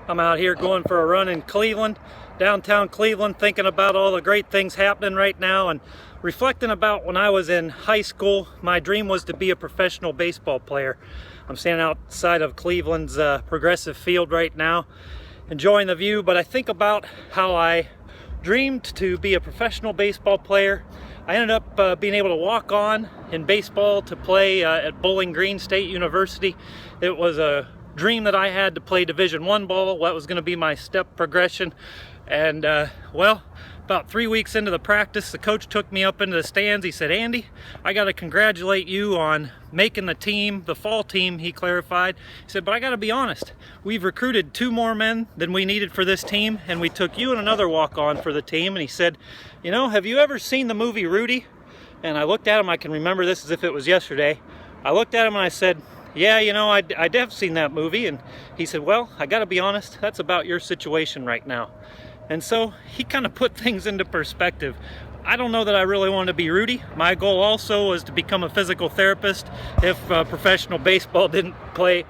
I'm out here going for a run in Cleveland, downtown Cleveland, thinking about all the great things happening right now and reflecting about when I was in high school. My dream was to be a professional baseball player. I'm standing outside of Cleveland's Progressive Field right now, enjoying the view, but I think about how I dreamed to be a professional baseball player. I ended up being able to walk on in baseball to play at Bowling Green State University. It was a dream that I had to play Division I ball. That was going to be my step progression. And well, about 3 weeks into the practice, the coach took me up into the stands. He said, "Andy, I got to congratulate you on making the team, the fall team," he clarified. He said, "But I got to be honest, we've recruited 2 more men than we needed for this team, and we took you and another walk-on for the team." And he said, "You know, have you ever seen the movie Rudy?" And I looked at him, I can remember this as if it was yesterday. I looked at him and I said, "Yeah, you know, I have seen that movie." And he said, "Well, I gotta be honest, that's about your situation right now." And so he kind of put things into perspective. I don't know that I really wanted to be Rudy. My goal also was to become a physical therapist if professional baseball didn't play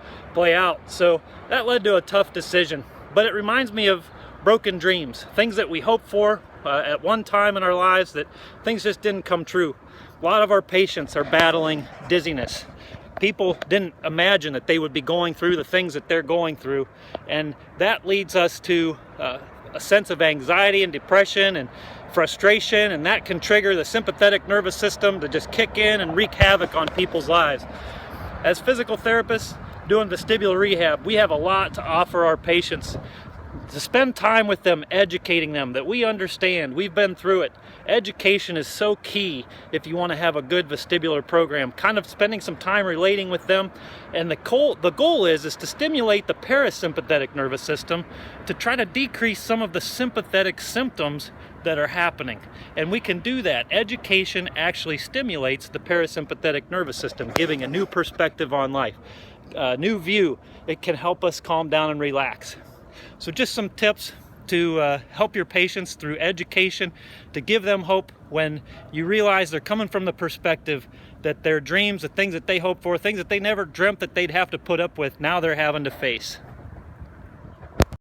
out. So that led to a tough decision. But it reminds me of broken dreams, things that we hoped for at one time in our lives that things just didn't come true. A lot of our patients are battling dizziness. People didn't imagine that they would be going through the things that they're going through, and that leads us to a sense of anxiety and depression and frustration, and that can trigger the sympathetic nervous system to just kick in and wreak havoc on people's lives. As physical therapists doing vestibular rehab, we have a lot to offer our patients. To spend time with them, educating them that we understand, we've been through it. Education is so key if you want to have a good vestibular program. Kind of spending some time relating with them, and the goal is to stimulate the parasympathetic nervous system to try to decrease some of the sympathetic symptoms that are happening. And we can do that. Education actually stimulates the parasympathetic nervous system, giving a new perspective on life, a new view. It can help us calm down and relax. So just some tips to help your patients through education, to give them hope when you realize they're coming from the perspective that their dreams, the things that they hope for, things that they never dreamt that they'd have to put up with, now they're having to face.